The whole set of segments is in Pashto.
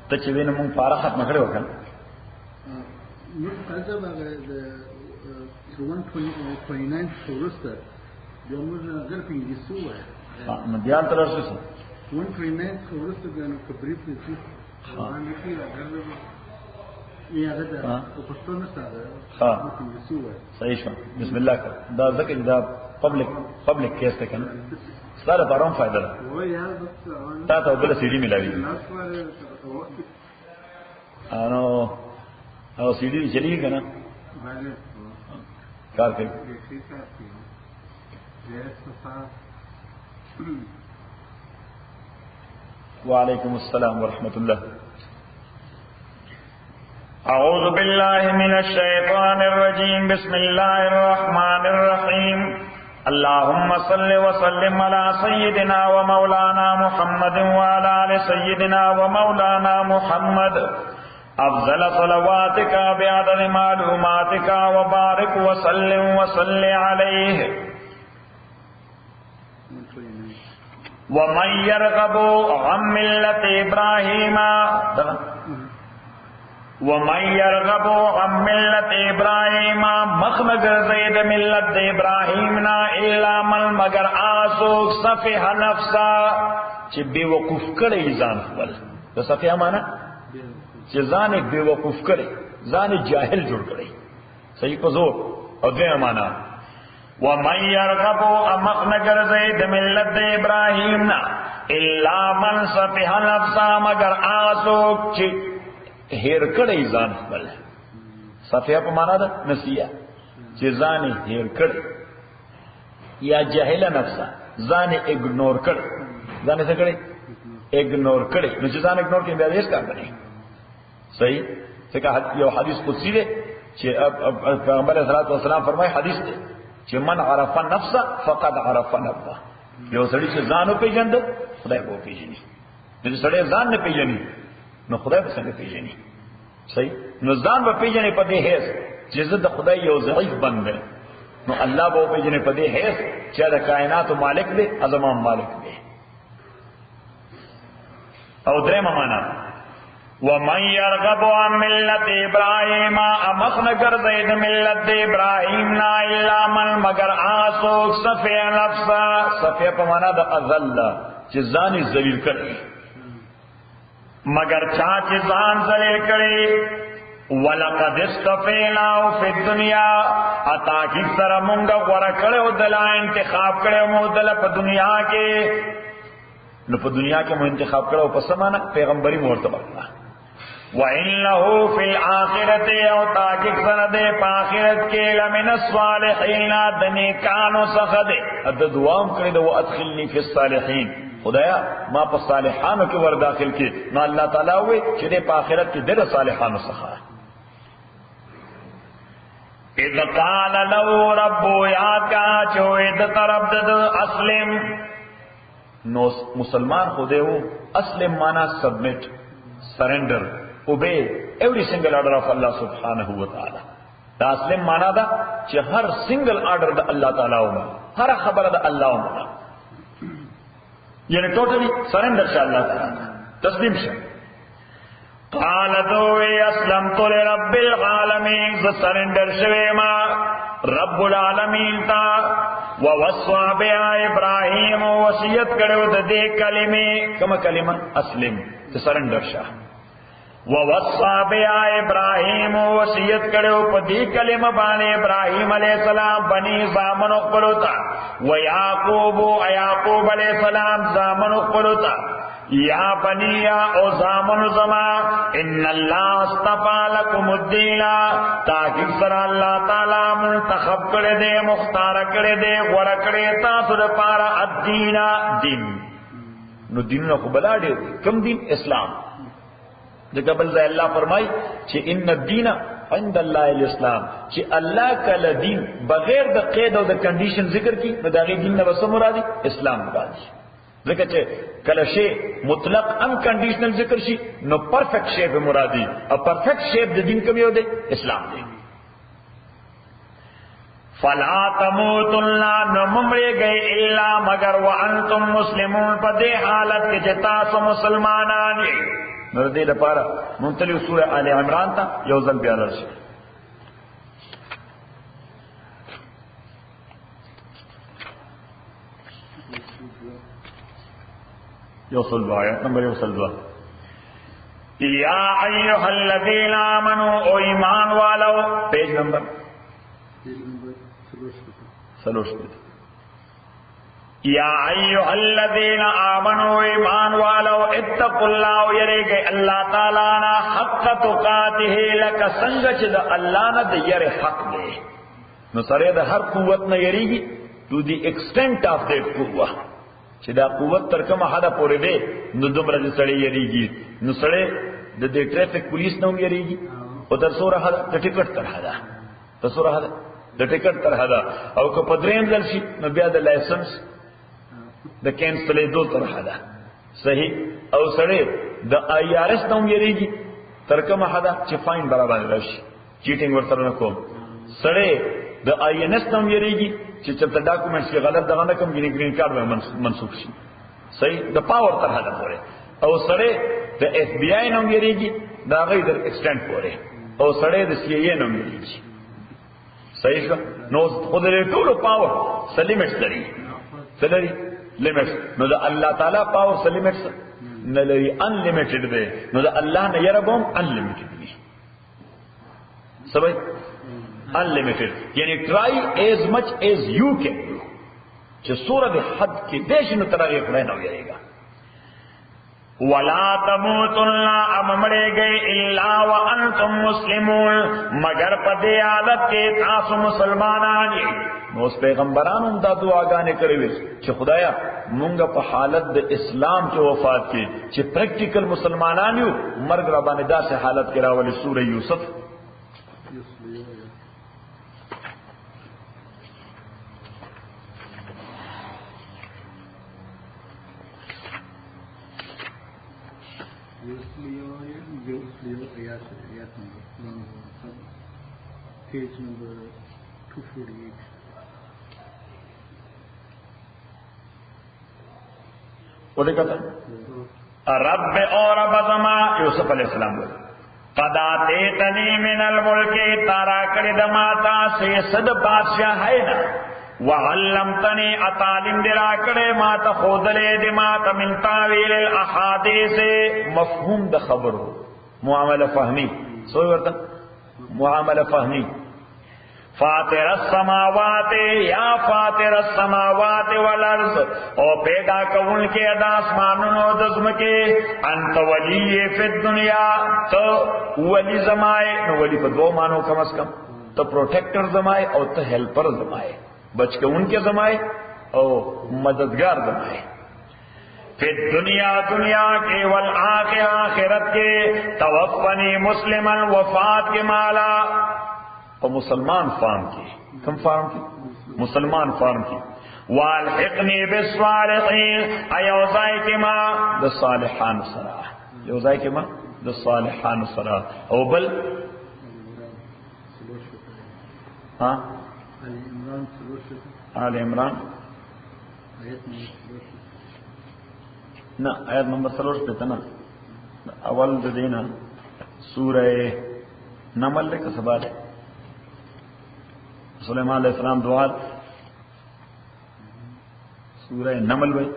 ته چې وینم مونږ پاره ختم کړو وکړه نو کله به د 129 ورسته بیا موږ اگر په انګلیسي وایو نو بیا تر اوسه 129 ورسته بیا نو کبریت دي باندې کې راغلی یا دا پښتو نه ساده ها په انګلیسي وایو صحیح شو بسم الله دا ځکه دا پبلک کیس ته کنه ستاره بارون فائدہ ده وای یار تا ته بل سیډي ملاوي او سیډي چلی کنه کار کوي وعليكم السلام ورحمة الله. أعوذ بالله من الشيطان الرجيم. بسم الله الرحمن الرحيم. اللهم صل وسلم على سيدنا ومولانا محمد وعلى آل سيدنا ومولانا محمد أفضل صلواتك بعدد معلوماتك وبارك وسلم وصل عليه. ومن يرغب عن ملة إبراهيم مخنگ زید ملت ابراہیم نا الا من مگر آسوک صفح نفسا چې بے وقوف کړي ځان خپل د صفیا معنا چې ځان بے وقوف کړي ځان جاهل جوړ کړي صحیح په زور او دغه معنا ومن يرغب مخنگ زید ملت ابراہیم نا الا من صفح نفسا مگر آسوک چې هیر کړي ځان خپل صفیا په معنا ده نسیه چې ځان هیر کړي یا جاهل نفسا ځان اګنور کړي ځان څه کړي اګنور کړي نو چې ځان اګنور کړي بیا هیڅ کار نه صحیح څنګه یو حدیث قدسی ده چې پیغمبر صلی الله علیه وسلم فرمایي حدیث ده چې من عرف النفس فقد عرف ربه یو سړی چې ځان او پیژند خدای به پیژني چې سړی ځان نه پیژني نو خدای به څنګه پیژني صحیح نو ځان به پیژني په دې هیڅ چې زه د خدای یو ضعیف بنده نو الله به پیژني په دې هیڅ چې د کائنات مالک دی ازمان مالک دی او درېمه معنا ومن يرغب عن ملة إبراهيم مخنگ زید ملت ابراہیم نا الا من مگر آسوک صفح نفسا صفح په معنا د اذل چې ځان ذلیل کړي مگر چاچ ځان ذلیل کړي ولقد استفیناه فی الدنیا اتا کی سره مونږ غوړه کړو دلا انتخاب کړو مو دل په دنیا کې نو په دنیا کې مو انتخاب کړو په سمانه پیغمبري مرتبه کړه وانه فی الاخرته او تاکي سره د اخرت کې لمن الصالحین د نیکانو څخه ده د دوام کړی د وادخلنی فی الصالحین خدایا ما په صالحانو کې ور داخل کې نو الله تعالی وی چې د آخرت کې د صالحانو څخه اذ قال له رب یا کا چوید طرف د اسلم نو مسلمان خدای وو اسلم معنا سبمٹ سرنڈر obey every single order of Allah subhanahu wa ta'ala دا اسلم معنا دا چې هر سنگل آرڈر د الله تعالی ومنه هر خبره د الله ومنه یعنی ٹوٹلی سرنڈر شاء اللہ تعالی تسلیم شاء قال دوی اسلمت لرب العالمین سرنڈر شوی ما رب العالمین تا ووصى بها ابراہیم وصیت کړو د دې کلمې کومه کلمه اسلم سرنڈر شاء ووصى بها ابراہیم وصیت کړو په دې کلمه باندې ابراہیم علیہ السلام بنی زامنو خپلوتا ويعقوب علیہ السلام زامنو خپلوتا یا بنی او زامن زما ان الله اصطفى لكم الدين تاکي سر الله تعالی منتخب کړي دې مختار کړي دې غوړه کړي تاسو لپاره الدين دین نو دین نو بلا دې کوم دین اسلام دغه بل ځای الله فرمای چې ان الدين عند الله الاسلام چې الله کله دین بغیر د قید او د کنډیشن ذکر کی نو دا غي دین نه وسه مرادي اسلام مرادي ځکه چې کله شی مطلق انکنډیشنل ذکر شي نو پرفیکټ شی به مرادي او پرفیکټ شی د دین کوم یو دی اسلام دی فلا تموتن نممری گئی الا مگر وانتم مسلمون په دې حالت کې چې تاسو مسلمانان نو دې لپاره مونتلی سوره آل عمران ته یو ځل بیا لرشي. يوصل آيات نمبر يوصل يا أيها الذين آمنوا او ایمان والو پیج نمبر سلوشت یا ایها الذين آمنوا ایمان والو اتقوا الله یریږي الله تعالی نه حق تقاته لك څنګه چې د الله نه د یری حق دی نو سره د هر قوت نه یریږي to the extent of that قوت چې دا قوت تر کومه حدا پورې دی نو دومره چې سړی یریږي نو سړی د دې ټریفیک پولیس نوم یریږي او تر سوره حدا د ټیکټ تر حدا تر سوره حدا د ټیکټ تر حدا او که په دریم ځل شي نو بیا د لایسنس د کینسلې دو تر حدا صحیح او سړی د آی آر اس نوم یریږي تر کومه حدا چې فاین برابر راشي چیټینګ ورسره نه کوم سړی د آی ان اس نوم یریږي چې چرته ډاکومنټس کې غلط دغه نه کوم ګرین کارت به منسوخ شي صحیح د پاور تر حدا پورې او سړی د اف بی آی نوم یریږي دا غي د ایکسټنټ پورې او سړی د سی ای نوم یریږي صحیح شو نو خود له ټولو پاور سلیمټس لري سلري لیمټس نو د الله تعالی پاور سلیمټس نه لري ان لیمیټډ دی نو د الله نه یره بم ان لیمیټډ دی سبای unlimited یعنی try as much as you can do چې سوره د حد کې دیشنو ترغه خدای نه ویریږي ولا تموتن اممړې گئی الا وانتم مسلمون مگر په دې حالت کې تاسو مسلمانان یې نو پیغمبرانو دا دعاګانې کړې وي چې خدایا مونږ په حالت د اسلام کې وفات کې چې پریکټیکل مسلمانان یو مرګ را باندې داسې حالت کې راولي سوره یوسف page number 248 وہ دیکھا تھا رب اور رب زما یوسف علیہ السلام بولے قد آتیتنی من الملک تارا کڑی دماتا سے صد بادشاہ ہے نا وعلمتنی اتعلم درا کڑے ماتا خودلے دی ماتا من تاویل الاحادیث مفہوم دا خبر ہو معاملہ فہمی سوئی ورطا معاملہ فہمی فاطر السماوات یا فاطر السماوات والارض او پیدا کون کے ادا آسمانوں و دزم کے انت ولی فی الدنیا تو ولی زمائے نو ولی پر دو مانو کم از کم تو پروٹیکٹر زمائے اور تو ہیلپر زمائے بچ کے ان کے زمائے اور مددگار زمائے فی الدنیا دنیا کے والآخرت کے توفنی مسلما وفات کے مالا اور مسلمان فارم کی کم فارم کی مسلمان فارم کی والحقنی بالصالحین ایوزائی کے ماں دا صالحان سرا یوزائی کے ماں دا صالحان سرا او بل ہاں آل عمران نا آیت نمبر 3 پہ تھا نا اول دینا سورہ نمل کا سبا ہے سلیمان علیہ السلام دعا سورہ نمل بھائی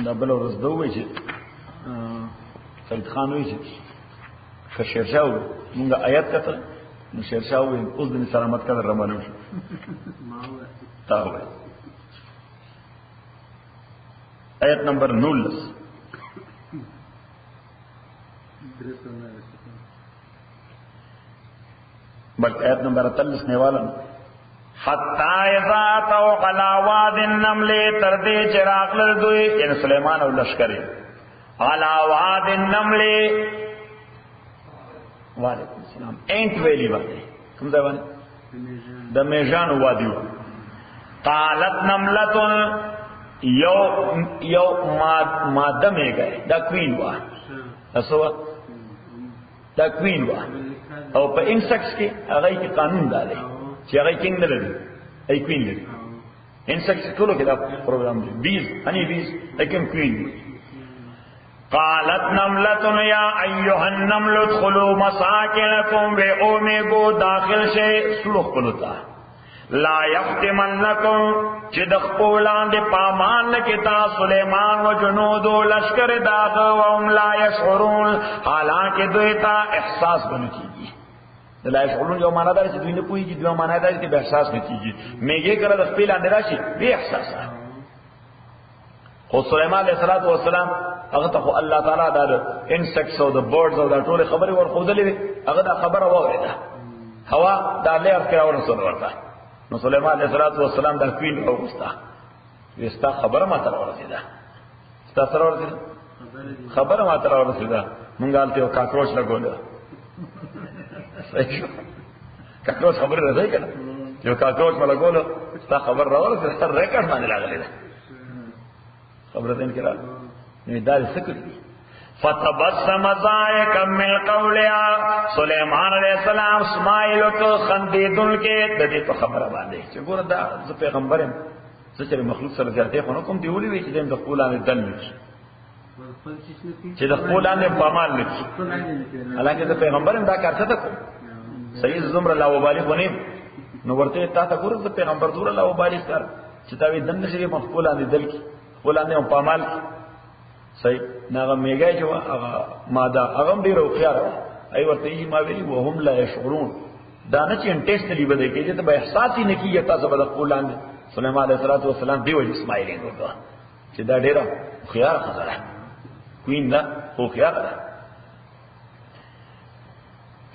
دبل اور رزدو ہوئی چھے سید خان ہوئی چھے کہ شیرشاہ ہوئی منگا آیت کتا نو شیرشاہ ہوئی اس دن سلامت کا در رمانو شو تا ہوئی آیت نمبر 19 بلکہ آیت نمبر 43 نے والا حتی اذا تو علی واد النمل تردی چراغ لردوی یعنی سلیمان اور لشکری علی واد النمل وعلیکم السلام اینٹ ویلی والے کم زبان دا میجان وادیو قالت نملتن یو مادہ میں گئے دا کوین وا اسوا دا کوین وا او په انسکس کې هغه کې قانون دالي چې هغه کینګ نه لري ای کوین لري انسیکټس ټولو کې دا پروګرام دی بیز هني بیز لیکن کوین قالت نملة یا ایها النمل ادخلوا مساکنکم بے اومیگو داخل شے سلوخ پلوتا لا یفتمنکم چی دخپولان دی پامان لکتا سلیمان و جنودو لشکر داغ و ام لا یشعرون حالانکہ دویتا احساس بنو کیگی لا یشعرون یو مانا داری چی دوی نپوئی کی دوی مانا داری چی بے احساس نکیگی میگے کرا دخ پیل آنے راشی بے احساس خود سلیمان علیہ السلام اگر خو اللہ تعالی دا انسیکٹس او دا برڈز او دا ټول خبرې ور خودلې هغه دا خبره واورېده هوا دا لیر کې اور رسول ورته نو سليمان عليه السلام دا کوین او وستا وستا خبره ما تر ورسېده ستا سره ورسېده خبره ما تر ورسېده مونږ حالته کاکروچ لګول کاکروچ خبره راځي کنه یو کاکروچ ما لګول ستا خبر راورسېده تر ریکارډ باندې راغلی ده خبره دې کې راغله دار سکر فتبسم ضاحكا من قولها سلیمان علیہ السلام اسماعیل کو خندیدن کے ددی په خبره باندې چې ګوره دا ز پیغمبرم چې مخلوق سره ځاتې خو نو کوم دی ولي وی چې د خپلانه دل نشي چې د خپلانه پامال نشي حالانکه د پیغمبرم دا کار څه تکو صحیح زمر لا وبالي خونیم نو ورته تا ته ګوره د پیغمبر دور لا وبالي کار چې دا وی دن نشي مخپلانه دل کی خپلانه پامال صحیح ناغه میګای جو هغه ماده هغه ډیرو خيار ای ورته یې ما ویلي وهم لا يشعرون دا نه چې انټیسټلی بده کېږي ته به احساس یې نه کیږي تاسو به قولان سليمان عليه السلام دی وجه اسماعیل وګړه چې دا ډیره خيار خبره کوین دا خو خيار ده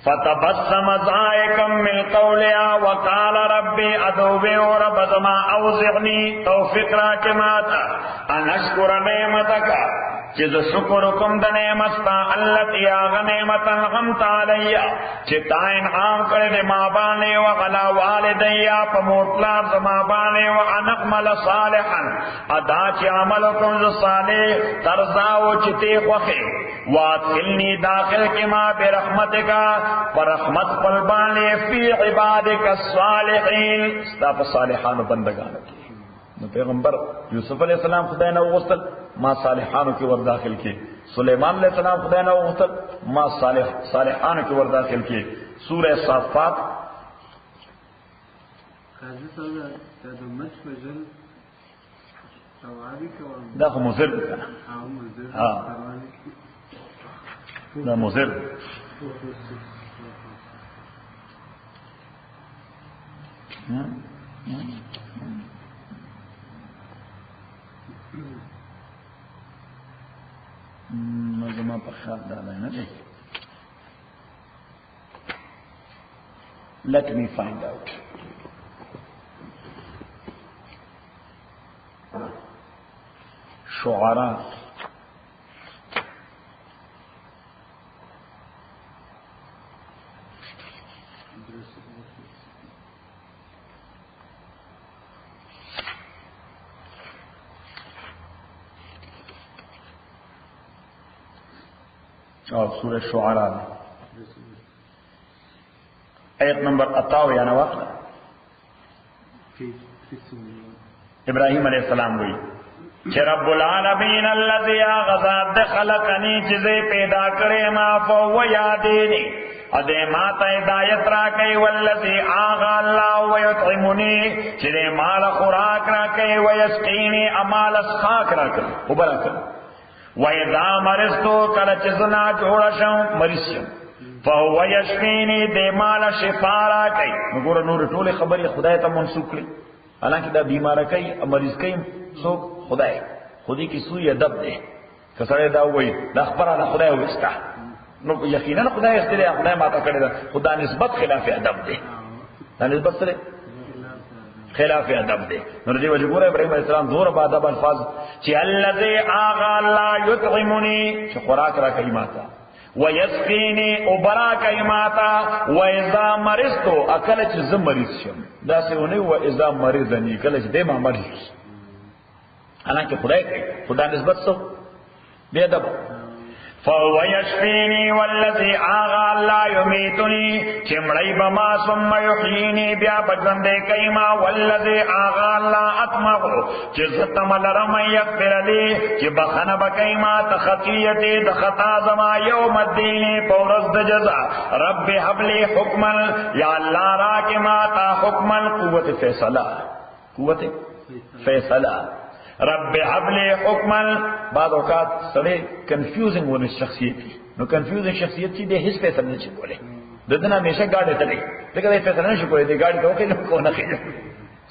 فتبسم ضاحكا من قولها وقال ربي ادعو رب زما اوزعني توفيق راكماتا ان اشكر نعمتك چې زه شکر کوم د نعمت تا التي هغه نعمت انعمت علی چې تا انعام کړې د ما باندې او علی والدیا په موټلا زما باندې او انعمل صالحا ادا چې عمل کوم صالح ترزا او چې تی خوخه وادخلنی داخل کې ما برحمتک پر رحمت پر باندې فی عبادک الصالحین ستا په صالحانو بندگانو کې نو پیغمبر یوسف علیہ السلام خدای نه وغوښتل ما صالحانو کې ور داخل کې سلیمان علیہ السلام خدای نه وغوښتل ما صالحانو کې ور داخل کې سورہ صافات قاضي صاحب د مچ فجل تواری کوم دا خو مزر کنه ها دا مزر زما په خیال دا نه دی. Let me find out. شعراء اور سورہ شعراء آیت نمبر 58 یعنی وقت ابراہیم علیہ السلام ہوئی کہ رب العالمین الذی غزاد خلقنی چیزیں پیدا کرے ما فو یادینی ادے ماتا ہدایت را کئی والذی آغا اللہ ویطعمنی چیزیں مال خوراک را کئی ویسقینی امال اسخاک را کئی ابرا کئی وَإِذَا مَرِضْتُ کل چزنا جوڑشم مریضشم فَهُوَ يَشْفِينِي دے مال شفا را کئی نگورا نور ٹولے خبری خدای تا منسوک لی حالانکہ دا بیمار کئی مریض کئی سوک خدای خودی کی سوی ادب دے کسرے دا ہوئی دا خبر آنا خدای ہوئستا یقینا خدای استرے خدای ماتا کردے دا خدا نسبت خلاف ادب دے دا نسبت سرے خلاف ادب دے نرجی وجہ گورا ابراہیم علیہ السلام دور با ادب الفاظ چی اللذی آغا اللہ یطعمنی چی خوراک را کئی ماتا ویسقینی ابرا کئی ماتا وَإِذَا مَرِضْتُ اکل چی زم مریض شم دا سے انہی وَإِذَا مَرِضَنی کل چی دے ما مریض حالانکہ خدای کئی خدا نسبت سو بے ادب فهو يشفيني والذي آغا لا يميتني چمڑی بما ثم يحييني بیا بجوندے کئیما والذي آغا لا اطمعو چزتم لرم یغفر لی چی بخن بکئیما تخطیتی دخطا زما یوم الدین پورز دجزا رب حبلی حکما یا اللہ راکما تا حکما قوت فیصلہ قوت فیصلہ رب حبلی حکما بعض اوقات سڑے کنفیوزنگ ہونے شخصیت کی نو کنفیوزنگ شخصیت کی دے حس فیصل نہیں بولے ددنا ہمیشہ گاڑی تلے لیکن دے فیصل نہیں بولے دے گاڑی تو کہ کو نہ کہ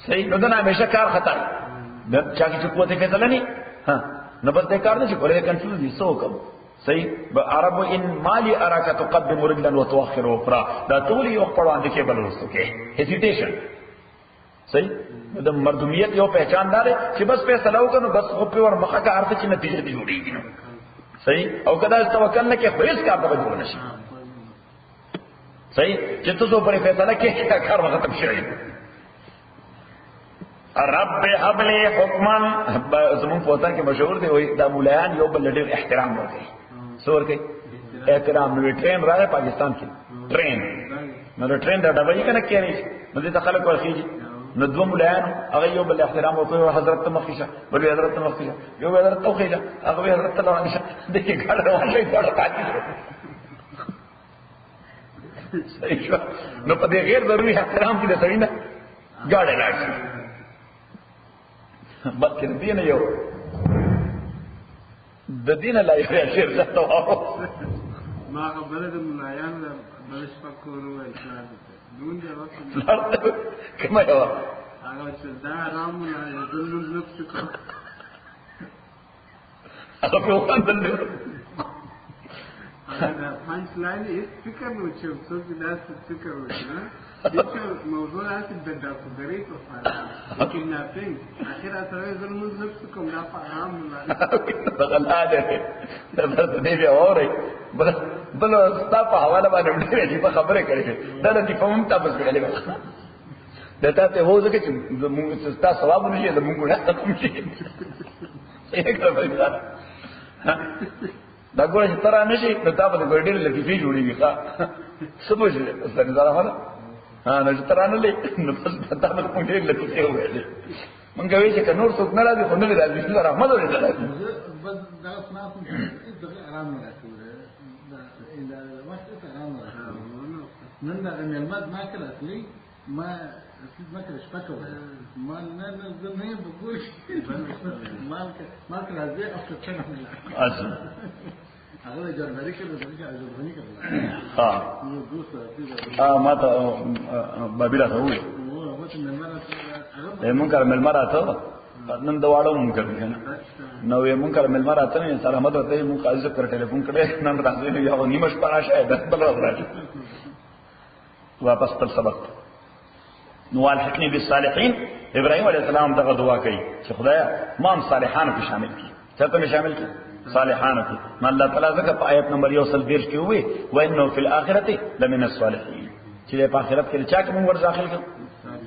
صحیح ددنا ہمیشہ کار خطا چاکی چ قوت فیصلہ نہیں ہاں نو بس دے کار نہیں بولے کنفیوز ہی سو کم صحیح عرب ان مالی اراک تقدم رجلا وتؤخر اخرى دا طول یو پڑھوان دکے بلوستو کے ہیزیٹیشن صحیح د مردمیت یو پہچان دار ہے کہ بس فیصلہ وکړو بس خو په ور مخه کا ارته چې نتیجه دی جوړیږي نو صحیح او کدا توکل نه کې خیس کا په جوړ نشي صحیح چې تاسو پر فیصله کې کار ختم شي رب حبلی حکما زمون پوتان کې مشهور دی وای دا مولایان یو بل ډېر احترام ورکړي سور کې احترام نو ټرین راغی پاکستان کې ټرین نو ټرین دا ډبې کنه کېږي نو دې خلک ورخیږي نو دو مولایان هغه یو بل احترام وکړو حضرت مخیشه بل حضرت مخیشه یو حضرت توخیشه هغه حضرت روانشه دغه ګړ روانه ګړ پاتې صحیح شو نو په دې غیر ضروري احترام کې د سړی نه ګاډه لاړ بلکې دین یو د دین لا یو شیر ځته واه ما خبره د مولایان د بلش پکورو اسلام دون دی وخت کما یو هغه چې دا رام نه دلو نفس کو هغه په وخت دل دا پنځ لاین یې فکر نو چې څو دا فکر وکړه چې موضوع راځي د ډاکټرۍ په اړه لیکن نه پېن اخر سره ظلم نفس کوم دا په عام نه بغل اده دا دې به اوري بل ستا په حواله باندې ډېرې په خبره کړې دا د فهم تاسو غلې دا ته هو ځکه چې موږ تاسو ثواب نه یې موږ نه تاسو شي دا ګورې چې تر نه شي نو تاسو د ګډېل لطیفې جوړیږي ښا سمجھ لې څنګه دا راغله ها نو تر نه لې نو تاسو په ګډېل لطیفې وایي مونږ وی چې نور څوک نه راځي خو نه راځي چې رحمت ولې راځي بس دا اسماء دغه آرام نه راځي دا وخت ته آرام نه راځي نن دا ملمت ما کړه اصلي ما کړه شپه ما نه نه بقول ما کړه راځي افته څنګه اصل هغه جرمني کې د جرمني کې ها ما ته بابیلا ته وې مونږ کار مل مراته نن دا واړو مونږ کنه نو مونږ کار مل مراته نه سره مده ته مونږ قاضي پر ټلیفون کړه نن راځي یو نیمه شپه راشه د بل راځي واپس تل سبق نو الحقني بالصالحين ابراهيم عليه السلام دغه دعا کوي چې خدایا ما هم صالحانو کې شامل کړي چاته مې شامل کړي صالحانو کې نو الله تعالی ځکه په آیت نمبر 120 کې وې وانه فی الاخرته لمن الصالحين چې په آخرت کې چا کوم ور داخل کړي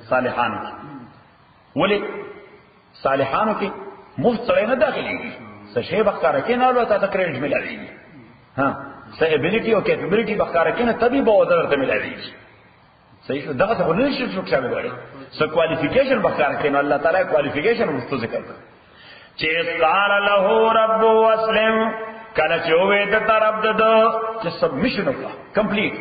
صالحانو کې ولی صالحانو کې مفت سره نه داخليږي څه شی بخاره کې نه لوته تکرېج ملایي ها څه ابیلیټي او کیپبلیټي بخاره کې نه تبي به ودرته ملایي صحیح شو دغه څه نه شي څوک شامل وړي څه کوالیفیکیشن بخاره کې نه الله تعالی کوالیفیکیشن مستو ذکر کړ چې قال له رب واسلم کله چې وې د طرف د چې سبمیشن وکړه کمپلیټ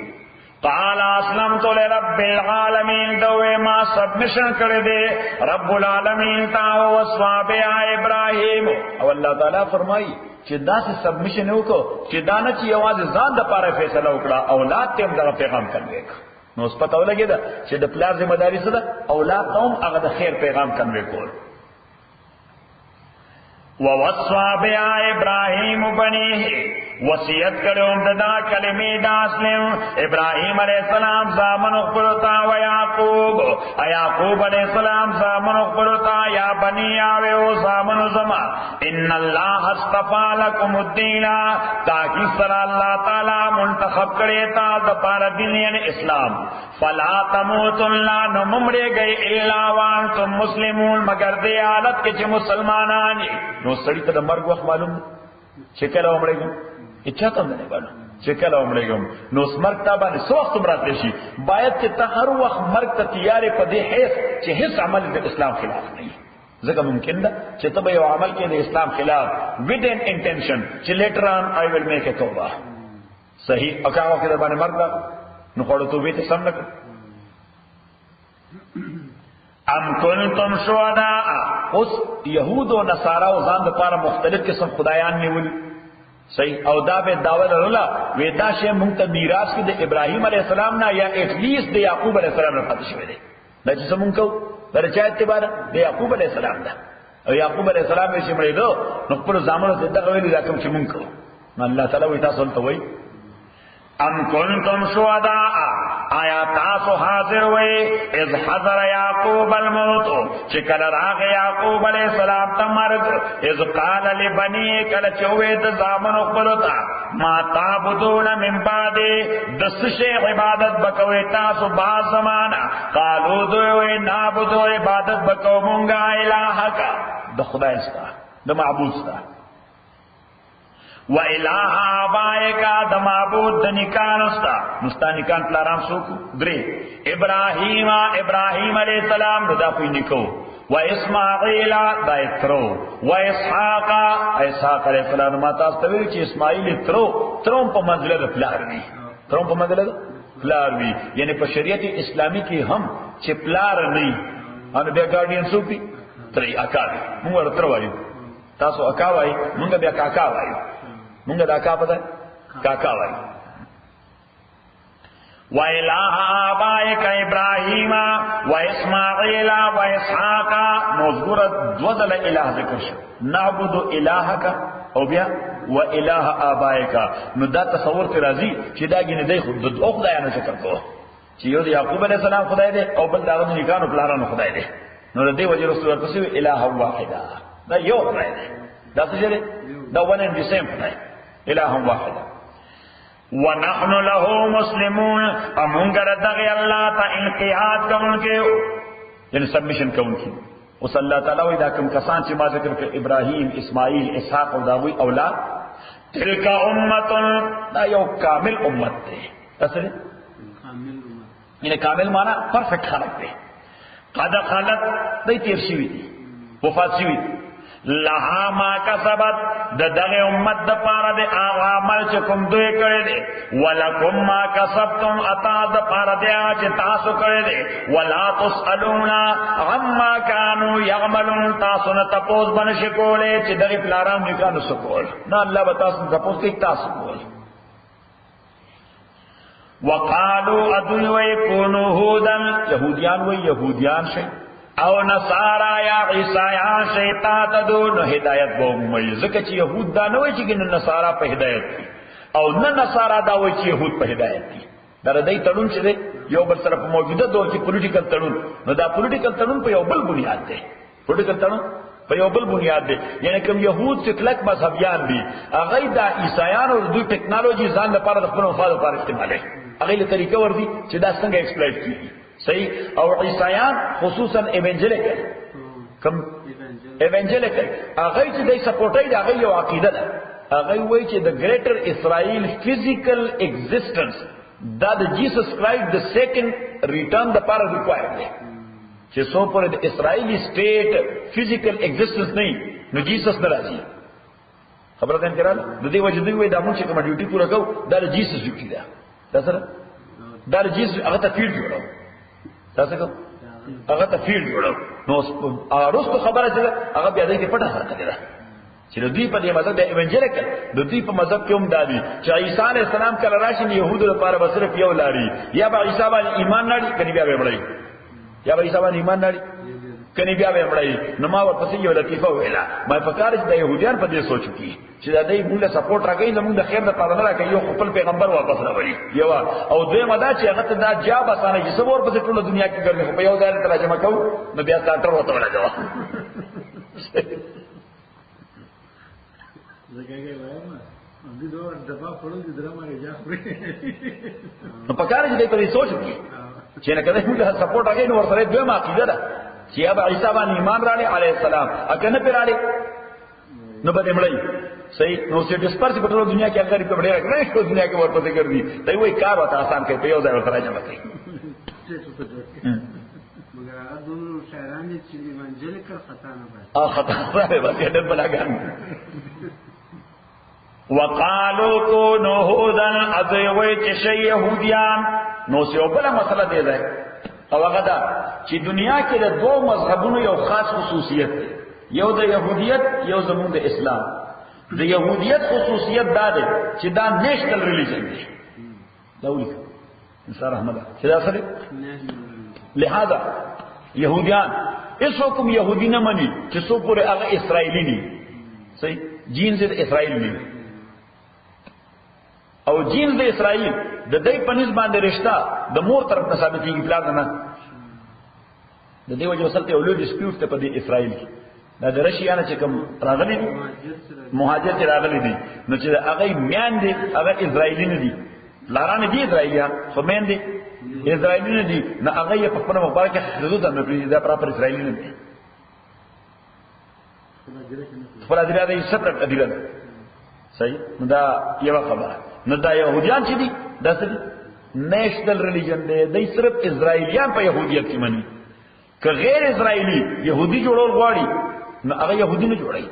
قال اسلمت لرب العالمین دوے ما سبمیشن کړی دی رب العالمین تا او صواب ابراهیم او الله تعالی فرمایي چې دا څه سبمیشن وکړو چې دا نه چې یوازې ځان د پاره فیصله وکړه اولاد ته هم دا پیغام کنوي نو اوس پته ولګی دا چې د پلار ذمہ داری څه ده اولاد ته هم هغه د خیر پیغام کنوي کول ووصى بها ابراهيم بنيه وصیت کړو ددا کلمې د اسلام ابراهيم عليه السلام زامن خپلتا و يعقوب عليه السلام زامن خپلتا یا بني او زامن زما ان الله اصطفى لكم الدين تاکي سر الله تعالی منتخب کړي تا د پاره دین یعنی اسلام فلا تموتن لا نمړې گئی الا وانتم مسلمون مگر دې حالت کې چې مسلمانان نو سړی ته د مرګ وخت معلوم چې کله عمرېږم اچھا ته نه باندې چې کله عمرېږم نو مرګ ته باندې څو وخت مراد شي باید چې ته هر وخت مرګ ته تیارې په دې حیث چې هیڅ عمل د اسلام خلاف نه وي ځکه ممکن ده چې ته به یو عمل کې د اسلام خلاف with an intention چې later on I will make a توبه صحیح او هغه کې باندې مرګ نو خړو توبې ته سم نه ام کنتم شهداء اوس يهود او نصارا او ځان د پاره مختلف قسم خدایان نیول صحیح او دا به داول الله ودا شه مونږ ته میراث کې د ابراهیم علی السلام نه یا اتلیس د یعقوب علی السلام نه پاتې شوی دی دا چې مونږ کو درچا اعتبار د یعقوب علی السلام ده او یعقوب علی السلام یې شمړې دو نو خپل زامنو ته دغه ویل دا کوم چې مونږ کو الله تعالی وې تاسو ته وایي ام کنتم شهداء آیا تاسو حاضر وئ اذ حضر یعقوب الموت چې کله راغ یعقوب علیہ السلام ته مرګ اذ قال لبنی کله چوي د زامنو خپلتا ما تعبدون من بعد دس شی عبادت بکوي تاسو با زمانہ قالو دوی نعبدو عبادت بکو مونږه الہک د خدای ستا د معبود ستا و الہ آبائکا د معبود د نکان استا مستا نکان پلارام سوکو درې ابراهیم علیہ السلام دا کوئی نکو و اسماعیل دا اترو و اسحاق علیہ السلام ما تاسو ته ویل چې اسماعیل ترو په منزله د پلار دی ترو په منزله د پلار دی یعنی په شریعت اسلامی کې هم چې پلار نه ان بیا ګارډین سوپی ترې اکا موږ ورته وایو تاسو اکا وایي موږ بیا کاکا وایو مونږ دا کا پته کاکا وای و الہ آبائک ابراہیم و اسماعیل و اسحاق مذکور دوزل الہ ذکر شو نعبد الہک او بیا و الہ آبائک نو دا تصور ته راځي چې دا ګینه دی خود د دوه خدایانو ذکر کوو چې یو د یعقوب علیہ السلام خدای دی او بل دا د نیکانو پلارانو خدای دی نو د دې وجه رسول الله پسې الہ واحده دا یو خدای دی دا څه دی دا one and the same خدای الہ واحد ونحن له مسلمون امونگر دغی اللہ تا انقیاد کون کے یعنی سبمیشن کون کی اس اللہ تعالیٰ وی دا کم کسان چی ما ذکر کہ ابراہیم اسماعیل اسحاق و داوی اولاد تلک امت دا یو کامل امت دے اصلی یعنی کامل مانا پرفیکٹ خلق دے قد خلق دی تیر شوی دی وفات شوی دی لها ما کسبت د دغه امت د پاره د عمل چې کوم دوی کړی دي ولکم ما کسبتم اتا د پاره د چې تاسو کړی دي ولا تسالون عما كانوا يعملون تاسو نه تاسو باندې کولې چې دغه پلارام نکانو سکول نه الله به تاسو تاسو کې تاسو کول وقالوا ادعوا يكونوا هودا يهوديان شي او نصارا یا عیسایان شیطان تدو نو ہدایت بو مئی زکه چې يهود دا نه وای چې ګن نصارا په هدایت دي او نه نصارا دا وای چې يهود په هدایت دي در دې تړون چې یو بل سره په موجوده دور کې پولیټیکل تړون نو دا پولیټیکل تړون په یو بل بنیاد دی پولیټیکل تړون په یو بل بنیاد دی یعنی کوم يهود چې کلک مذهبيان دي هغه دا عیسایان او دوی ټیکنالوژي ځان لپاره د خپل مفاد لپاره استعمالوي هغه له طریقې ور دي چې دا څنګه ایکسپلویټ کیږي صحیح او عیسایان خصوصا ایونجلیکل کم ایونجلیکل هغه چې دای سپورټای دا هغه یو عقیده ده هغه وایي چې د ګریټر اسرائیل فزیکل ایگزیسټنس دا د جیسس کرایسٹ د سیکنډ ریټرن د پاره ریکوایر دی چې سو پر د اسرائیلی سټیټ فزیکل ایگزیسټنس نه نو جیسس ناراضي خبره ده کړه د دې وجه دوی وایي دا موږ چې کوم ډیوټي پوره کوو دا د جیسس ډیوټي ده دا سره دا د جیسس هغه ته فیلډ جوړو تاسو کو هغه ته فیلډ جوړو نو ارستو خبره ده هغه بیا دې پټه ساتل ده چې دوی په دې مذهب د ایونجلیکل د دوی په مذهب کې هم دادي چې عیسی علی السلام کله راشي يهودو لپاره به صرف یو لاري یا به عیسی باندې ایمان نړي کني بیا به مړی یا به عیسی باندې ایمان نړي کني بیا به مړی نو ما ورپسې یو لطیفه ویلا ما فکر چې د يهوديان په دې سوچ کې چې دا دوی موږ له سپورټ راکې زموږ د خیر لپاره نه راکې یو خپل پیغمبر واپس راوړي یو او دوی مدا چې هغه ته دا جواب اسانه چې سبور په ټوله دنیا کې ګرځي په یو ځای ترجمه کوو نو بیا ساټر وته ولاګو زګاګه وایم دې دوه دبا پړل دي درما راځي نو پکاره چې دې په دې سوچ کې چې نه کله موږ سپورټ راکې نو ورسره دوی ما عقیده ده چې ابا عیسی باندې ایمان راړي علی السلام اګه نه پیراړي نو بده مړی صحیح نو سے ڈسپرس په ټول دنیا کې اگر په ډېر نه شو دنیا کې ورپسې ګرځي ته وایي کار وته آسان کوي په یو ځای ورته راځي مګر هغه دوه شاعران چې منځل کړ خطا نه وای خطا نه وای ډېر بلاګان وقالو كونوا هودا ادوی چې شی يهوديان نو څه بل مسله دی ده او هغه دا چې دنیا کې د دوه مذهبونو یو خاص خصوصیت دی یو د يهودیت یو زموږ د اسلام د يهودیت خصوصیت دا ده چې دا نیشنل ریلیجن دی دا ولیک انصار احمد چې دا سره لہذا يهوديان اس حکم يهودي نه مني چې څو پورې هغه اسرائیلی ني صحیح جینز د اسرائیل ني او جینز د اسرائیل د دې پنځ باندې رشتہ د مور طرف نه ثابت کیږي بلاد نه د دې وجه وسلته یو لوی ډیسپیوټ ته په دې اسرائیل کې دا د رشیانه چې کوم راغلي مهاجر چې راغلي دي نو چې هغه میان دي هغه اسرائیلی نه دي لارانه دي اسرائیلیان خو مین دي اسرائیلی نه دي نه هغه یې په خپل مبارک حدود نه پریږدي دا پراپر اسرائیلی نه دي خپل ادیره دې سپرټ ادیره صحیح نو دا یو خبره نو دا يهوديان چې دي دا څه دي نیشنل ریلیجن دی دوی صرف اسرائیلیان په يهودیت کې مني که غیر اسرائیلی يهودي جوړول غواړي نو هغه يهودي نه جوړي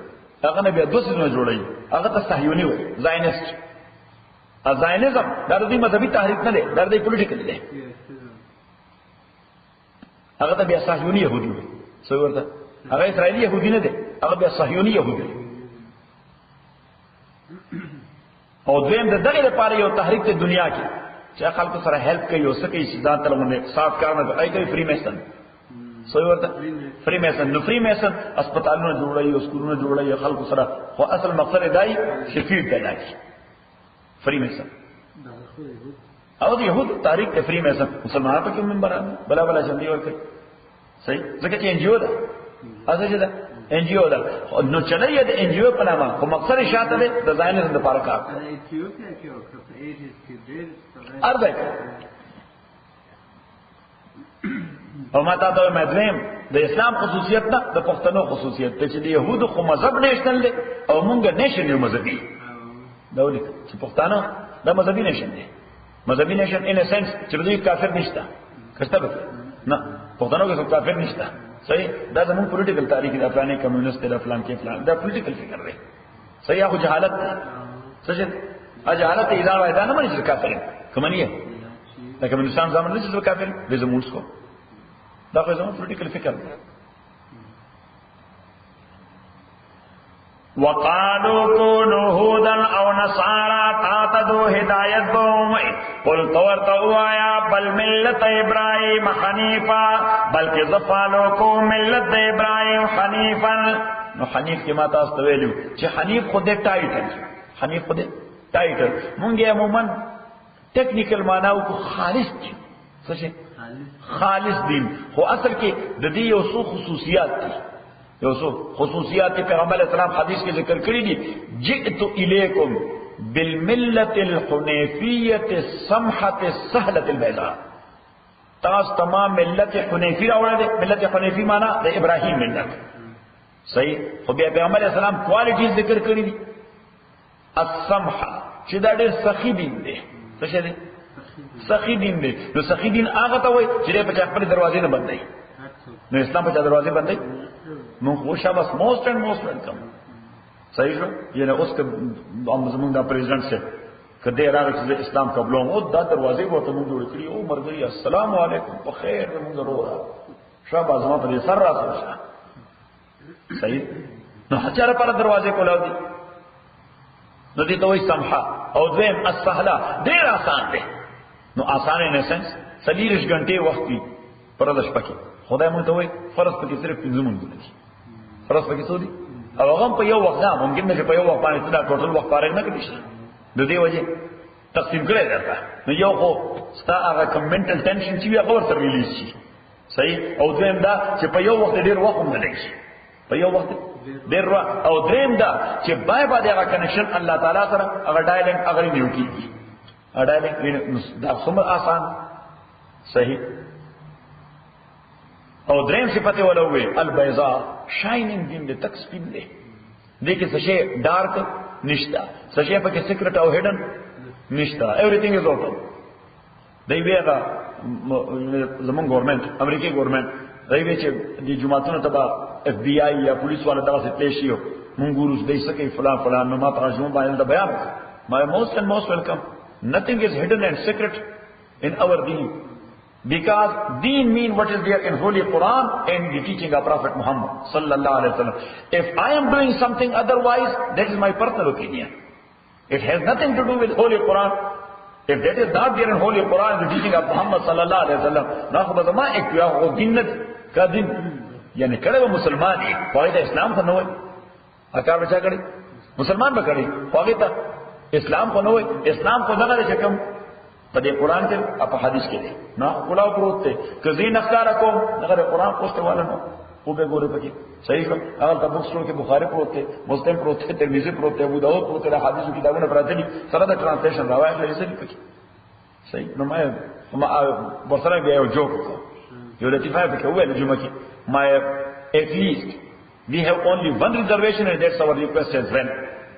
هغه نه بیا دوسه نه جوړي هغه ته صهیونی وي زاینست ازاینزم دا د مذهبي تحریک نه دی دا د پولیټیکل دی هغه ته بیا صهیونی يهودي وي څه ورته هغه اسرائیلی يهودي نه دی هغه بیا صهیونی يهودي او دویم د دغه لپاره یو تحریک د دنیا کې چې خلکو سره هیلپ کوي او څه کوي ځان ته لمنه صاف کار نه کوي کوي فری میسن سوی ورته فری میسن نو فری میسن هسپتالونه جوړوي او سکولونه جوړوي خلکو سره خو اصل مقصد دی چې فیډ پیدا کړي فری میسن او د يهود تاریخ د فری میسن مسلمانانو په کې منبران بلا بلا چندي ورکړي صحیح ځکه چې ان جی او ده اساسه ده ان جی او ده نو چلای د ان جی او په نامه خو مقصد شاته ده د ځاینې د لپاره کار ایتیوپیا کې او ایجز کې ډېر ارده او ما ته مدریم د اسلام خصوصیت نه د پښتنو خصوصیت ته چې د يهودو خو مذهب نشنل دي او مونږ نشن یو مذهبي دا ولي چې پښتانه د مذهبي نشن دي مذهبي نشن ان سنس چې دوی کافر نشته کسته نه پښتنو کې کافر نشته صحیح دا زموږ پولیټیکل تاریخ د افغاني کمیونست د فلان کې فلان دا پولیټیکل فکر دی صحیح هغه جهالت څه جهالت اذا وایدا نه مانی چې کافر کمنیه دا کمیونستان زمون نه چې کافر به زموږ کو دا خو زموږ پولیټیکل فکر دی وقالوا كونوا هودا او نصارى تهتدوا هدايت بهم قل تورتوا يا بل ملت ابراهيم حنيفا بلکې زفالوکو ملت ابراهيم حنيفا نو حنیف کې ما تاسو ته ویلو چې حنیف خو دې ټایټل حنیف خو دې ټایټل مونږه عموما ټیکنیکل معنی او خالص دي څه خالص دین خو اصل کې د دې یو څو خصوصیات دي یو څو خصوصیات پیغمبر اسلام حدیث کې ذکر کړی دي جئت الیکم بالملة الحنیفیة السمحة السهلة البیضاء تاس تمام ملت حنیفی راوړل دي ملت حنیفی معنی د ابراهیم ملت صحیح خو بیا پیغمبر اسلام کوالټیز ذکر کړی دي السمحة چې دا ډېر سخی دین دی څه شه دي سخی دین دی نو سخی دین هغه ته وایي چې په خپل دروازې نه بندي نو اسلام په دروازې بندي نو خوشا بس موسٹ اینڈ موسٹ ویلکم صحیح شو یعنی اس کے زمون دا پریزیڈنٹ سے کدے راغ چې اسلام قبلوم او دا دروازې ورته موږ جوړ کړی او مرګري السلام علیکم په خیر موږ ضرور شابه زما په سر راځه صحیح نو هچاره پر دروازې کولاو دي نو دې ته وایي سمحه او دویم السهله ډیر آسان دی نو آسان نه سنس 30 غنټې وخت دی پر د شپه کې خدای مونږ ته وایي فرض پکې صرف 15 منټه دي فرض پکې څو دي او هغه په یو وخت نه ممکن نه په یو وخت باندې دا ټوټل وخت فارغ نه کړی شي د دې وجه تقسیم کړی درته نو یو خو ستا هغه کمنټل ټینشن چې هغه ورته ریلیز شي صحیح او دویم دا چې په یو وخت ډیر وخت هم نه لګي په یو وخت ډیر او دریم دا چې بای باندې هغه کنیکشن الله تعالی سره هغه ډایلنګ هغه نیو کیږي ډایلنګ دا څومره آسان صحیح او دریم صفته ولوي البيضاء شاینینګ دین د تک سپین دی دې کې څه شی ډارک نشتا سشي پکې سیکرټ او هډن نشتا everything is open دی ویغه زمون ګورنمنت امریکای ګورنمنت دی وی چې د جماعتونو تبع اف بی آی یا پولیس والا دغه څه پېښیو مونږ ګورو دې سکه فلان فلان نو ما ترجمه باندې بیان my most and most welcome nothing is hidden and secret in our deen because deen mean what is there in holy Quran and the teaching of Prophet Muhammad sallallahu alaihi wasallam if I am doing something otherwise that is my personal opinion it has nothing to do with holy Quran if that is not there in holy Quran the teaching of Muhammad sallallahu alaihi wasallam na خو ما ایک یا او دینت کا دین یعنی کړه مسلمان دی په اسلام خو نه وای اکا بچا کړي مسلمان به کړي خو ته اسلام کو نو اسلام کو دغه شکم په دې قران کې په حدیث کې دی نه کلاو پروت ته کزي نختار کو دغه قران پوسټ والا نو او به ګوره پکې صحیح کوم هغه د بوکسونو کې بخاری پروت ته مسلم پروت ته ترمذی پروت ته ابو داؤد پروت ته حدیثو کتابونه پراته دي سره د ترانسلیشن راوایي لري پکې صحیح نو ما بصره بیا یو جوک یو لطیفه پکې وایي جمعه کې ما at least we have only one reservation and that's our request as well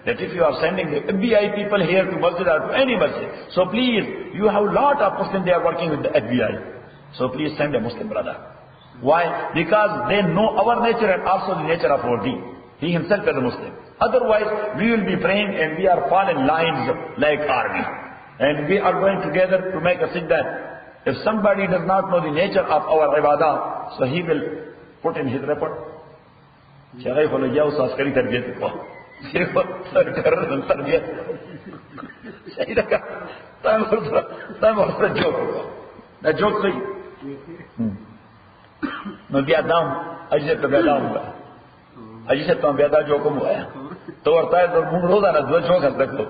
that if you are sending the FBI people here to masjid or to any masjid, so please, you have lot of Muslims, they are working with the FBI. So please send a Muslim brother. Why? Because they know our nature and also the nature of our deen. He himself is a Muslim. Otherwise, we will be praying and we are falling lines like army. And we are going together to make a siddah. If somebody does not know the nature of our ibadah, so he will put in his report. Shaghay kholo jao so askari tarbiyat ko. صرف تربیت صحیح لگا تم ورسره جوک دا جوک صحیح نو بیا دام اجازه ته بیا دام اجازه ته بیا دا جوک مو آیا تو ورته د موږ روزانه د جوک زده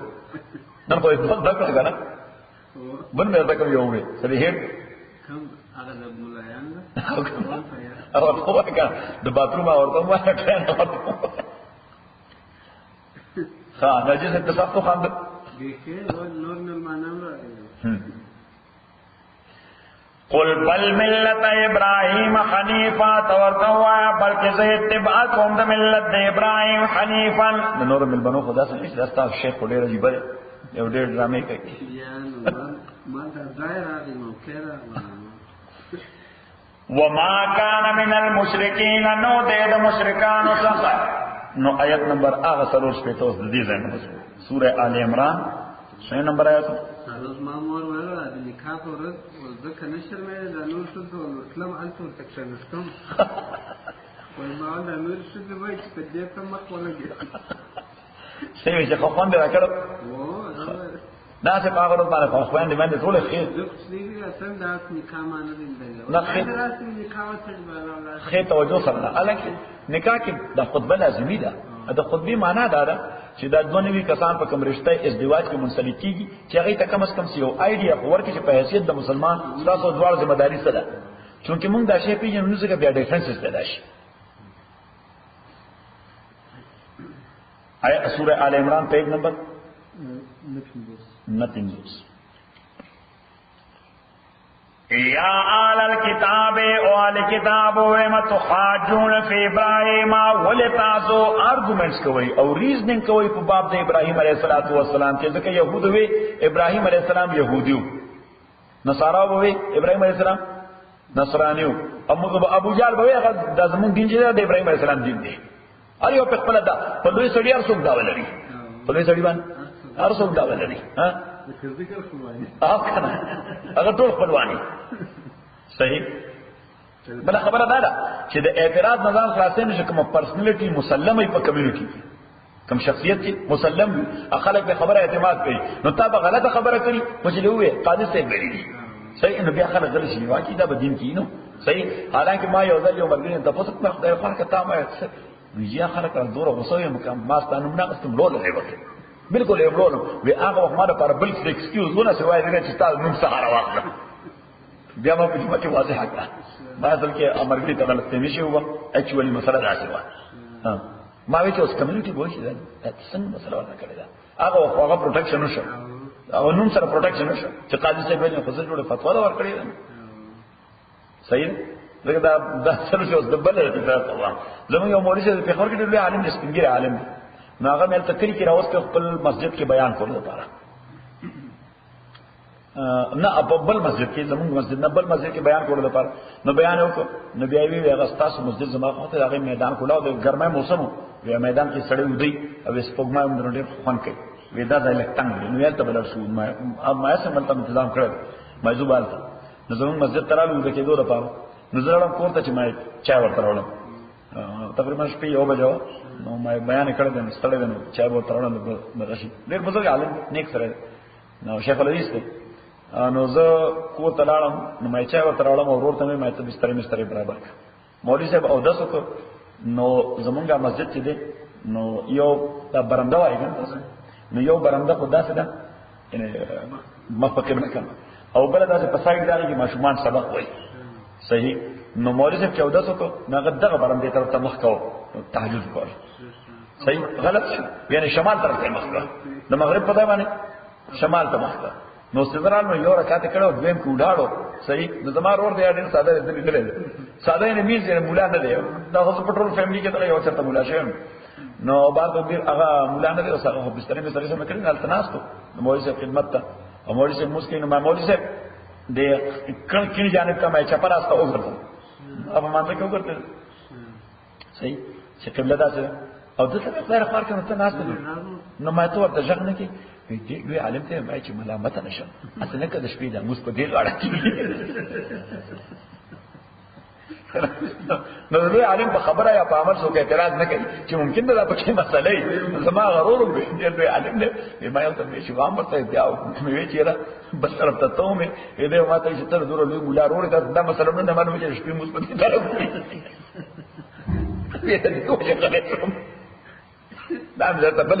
نن په دې ځل دکړه کنه بن مې زده کوم یو وې سړي هټ کم هغه د مولایان او خو کا د باتروم اورته مو ټرین اورته ها نجس اتفاق تو خاند دیکھے نور ملمانم قل بل ملت ابراہیم حنیفا تورتوا بلکہ سے اتباع قوم د ملت ابراہیم حنیفا نور ملبنو خدا سے نہیں راستا شیخ کو ډیر عجیب ہے یو ډیر ډرامې کوي یا ما دا ظاهر راغی نو کړه وما كان من المشرکین نو د مشرکان څخه نو آیت نمبر آغا سلور شپیتوس دی زین سورہ آل عمران سوئے نمبر آیت سالوز مامور ویرا دی نکاح کو رد وزدک نشر میں دا نور شد و اسلام علتو تکشنشتم ویماؤن دا نور شد وی چکا دیتا مقولا گیا سیوی چه خوان دیرا کرد نا سے پاگرد مانے خوان دی من دی طول خیر دکس دیگی اصلا دا اس نکاح مانا دین دیگا نخیر خیر توجہ سرنا حالانکہ نکاح کی دا خطبه لازمی ده دا خطبه معنا دا ده چې دا دونوي کسان په کوم رشته ازدواج کې منسلک کیږي چې هغه ته کم از کم یو آیډیا ورکړي چې په حیثیت د مسلمان تاسو دوار ذمہ داری سره چونکه موږ دا شی پیژنو نو څنګه بیا ډیفرنسز پیدا شي آیا سورہ آل عمران پیج نمبر nothing goes یا آل الكتاب او آل کتاب وما تحاجون فی ابراہیم ولتاسو آرگومنٹس کوي او ریزننگ کوي په باب د ابراہیم علیہ الصلوۃ والسلام کې ځکه يهود وی ابراہیم علیہ السلام يهودیو نصارا وی ابراہیم علیہ السلام نصرانیو ابو جهل وی هغه د زمون دین چې د ابراہیم علیہ السلام دین دی ار یو په خپل دا په دوی سړي ارڅوک دا ولري په دوی سړي باندې ارڅوک دا ولري ها ذکر خلوانی کنه هغه ټول خپلوانی صحیح بل خبره دا ده چې د اعتراض نظام خلاصې نشه کوم پرسنالټي مسلمه په کمیونټي کوم شخصیت چې مسلم خلک به خبره اعتماد کوي نو تا به غلطه خبره کړي مې له قاضي صاحب ویلي دي صحیح نو بیا خلک غلط شي واکې دا به دین کې نو صحیح حالانکه ما یو ځل یو مرګ ته تاسو په خدای خبره کته ما ویجا خلک دوره غوسوي مکم ما ستانه نه قسم لول دی وکړي بالکل یو ورونو وی هغه وخت ما د پر بل څه ایکسکیوز ونه سوای دی چې تاسو نوم سهار واخله بیا ما په دې کې واضح کړه ما ځل کې امرګي ته غلط نشي هوا اکچوالي مسله راځي ها ما وی چې اوس کمیونټي وایي دا څنګه مسله ونه کړی دا هغه پروټیکشن وشو او نوم سره پروټیکشن وشو چې قاضي صاحب یې خپل جوړه فتوا دا ورکړی صحیح لکه دا سره چې اوس د بل ته تاسو زموږ یو موري چې په خبر کې ډېر عالم دي سپینګر عالم نو هغه مې تکری کې راوست خپل مسجد کې بیان کول لپاره نه په بل مسجد کې زموږ مسجد نه بل مسجد کې بیان کول لپاره نو بیان وکړ نو بیا وی هغه ستاسو مسجد زما خو ته هغه میدان کولاو د ګرمه موسم وی میدان کې سړی ودی او سپوږمۍ هم ډېر خوان کوي ودا ځای لکټنګ نو یې ته بل شو ما سم تنظیم کړل ما زوبال نو زموږ مسجد ترالو د کېدو لپاره نو زه راوړم کوته چې ما چای ورته راوړم تقریبا شپې یو بجو نو ما بیان کړل د ستړي د چای ورته راوړم د رشي ډېر بزرګ عالم نیک سره نو شیخ الحدیث ته نو زه کو تلاړم نو ما چای ورته راوړم او ورته مې ته بستر برابر مولوی صاحب او داسو کو نو زمونږه مسجد چې دی نو یو دا برنده وایي نو یو برنده خدا څه ده یعنی مفقه نه کړ او بل دا په سایډ دا کې ماشومان سبق وایي صحیح نو مولوی صاحب 1400 کو هغه دغه برنده طرف ته مخ کو تهجد وکړ صحیح غلط شو یعنی شمال طرف ته مخ کو د مغرب په ځای باندې شمال ته مخ کو نو سیدرال نو یو رکعت کړو دویم کو وډاړو صحیح د زمار ور دی ډېر ساده دې دې ساده نه میز یې مولا نه دی دا اوس پټرول فیملی کې ته یو چرته مولا شیم نو بعد دې هغه مولا نه دی اوس هغه بستر سره کړی نه تناس کو مولوی صاحب خدمت ته او مولوی صاحب مسکین ما مولوی صاحب د کڼ جانب کا مې چپر استا وګرځم اب مانځه کې وګرځم صحیح چې قبله دا څه او د څه خیر خار کنه ته ناس نو ما ته ورته ځګ نه کې دې وی عالم ته مې چې ملامت نشم اصل نه کده شپې دا موږ په دې غاړه کې نو دوی عالم په خبره یا په عمل څوک اعتراض نه کوي چې ممکن دا پکې مسئله وي زما غرور وي دوی عالم نه ما یو ته چې وام ورته بیا مې وی چې را بس طرف ته ته مې دې ما ته چې تر دور لوی ګولار ور دا مسله نه معلومه چې شپې موږ په دې طرف دې ته کومه غلطه دا مې ته بل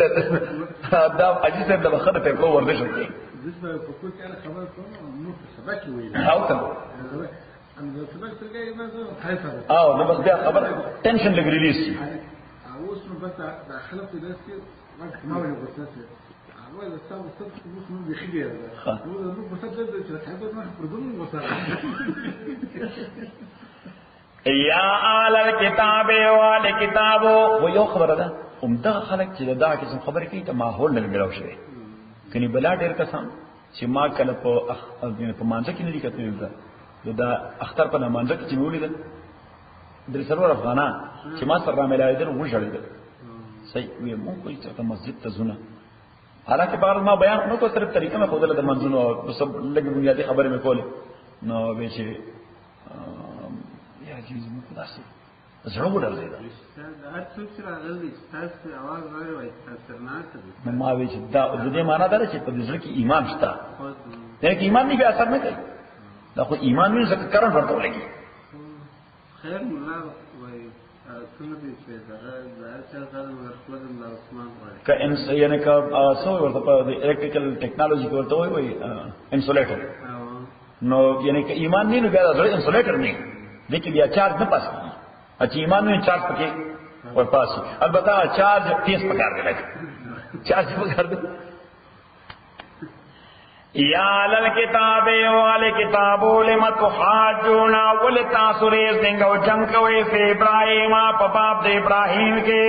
دا عجیب څه د بخره په کوم ورده شو دغه په کوم کې خبر کوم نو سبق ویل او ته ان د سبق څنګه یې نو خایفه او نو بس بیا خبر ټینشن لګ ریلیز شي اوس نو بس داخله په داس کې وخت ما ویل بس اول د صاحب صدق اوس نو بيخيږي نو نو بس د چې خایفه ما پردون وسره یا آل الكتاب وال کتابو و یو خبره ده دغه خلک چې دا قسم خبرې کوي ته ماحول نه ملاو شي کني بلا ډېر کسان چې ما کله په مانځ کې نه دي کتل دا اختر په مانځ کې چې ولیدل د سرور افغانان چې ما سره ملایدل وژړل صحیح وي مونږ کوئی څه مسجد ته زونه حالکه بار ما بیان نو کو صرف طریقه مې خودله د منځونو او سب لګي بنیادی خبره مې کوله نو به چې یا جیز مو خلاص زړه وډل دی دا هر څوک چې راغلی تاسو आवाज غوړي وای تاسو نه ما وی چې دا د دې معنا دا چې په دې کې ایمان شته دا کې ایمان نه به اثر نه کوي دا خو ایمان نه ځکه کارن ورته لګي خیر مولا وای څنګه دې چې دا چې ځل ورخلد الله عثمان وای ک ان یعنی کا سو ورته په الکتریکل ټیکنالوژي کې ورته وای انسولیټر نو یعنی ک ایمان نه نو بیا دا انسولیټر نه لیکن بیا چارج نه پاس کیږي اچھا ایمان میں چارج پکے اور پاس البتہ چارج 30 پکار دے لگے چارج پکار دے یا لل کتاب وال کتابو لم تحاجون ولتاسریز دنگو جنگ کوي فی ابراہیم پاپ د ابراہیم کے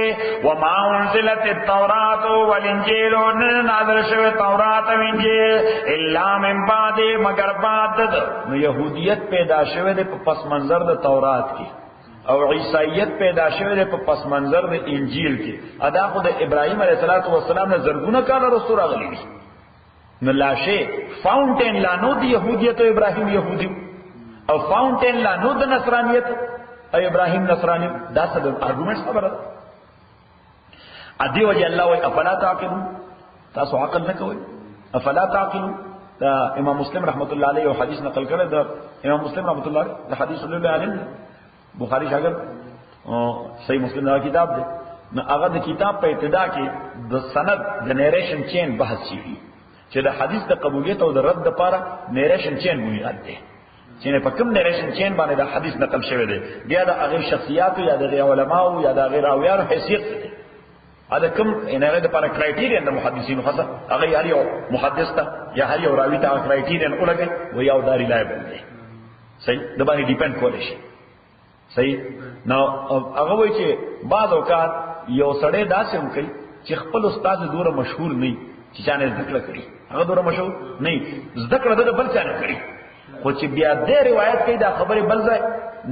وما انزلت التوراۃ والانجیل نازل شوی تورات او انجیل الا من بعد مگر بعد نو یہودیت پیدا شوی د پس منظر د تورات کی او عیسائیت پیدا شوی د پس منظر د انجیل کې ادا خو د ابراهیم علیه السلام نه زرګونه کال رسول راغلی دي نو لاشه فاونټین لا نو د يهودیت او ابراهیم يهودي او فاونټین لا نو د نصرانیت او ابراهیم نصرانی دا څه د ارګومنټ خبره ادي وجه الله وای افلا تعقلون تاسو عقل نه کوئ افلا تعقلون دا امام مسلم رحمت الله علیه او حدیث نقل کړی دا امام مسلم رحمت الله علیه د حدیث الله علیه بخاری شاګرد صحیح مسلم دا کتاب دی نو هغه د کتاب په ابتدا کې د سند د نیریشن چین بحث شي چې د حدیث د قبولیت او د رد لپاره نیریشن چین بنیاد دی چې په کوم نیریشن چین باندې د حدیث نقل شوی دی بیا د هغه شخصیت یا د علماء یا د غیر راویانو حیثیت دی دا کوم ان هغه د لپاره کرایټیریا د محدثینو خاصه هغه یاري او محدث ته یا هر یو راوی ته کرایټیریا ولګي و یو داری لایبل دی صحیح د باندې ډیپند کولی شي صحیح نو هغه وایي چې بعض اوقات یو سړی داسې هم کوي چې خپل استاد دوره مشهور نه چې چانه ذکر کړي هغه دوره مشهور نه ذکر د بل چانه کړي خو چې بیا دې روایت کوي دا خبره بل ځای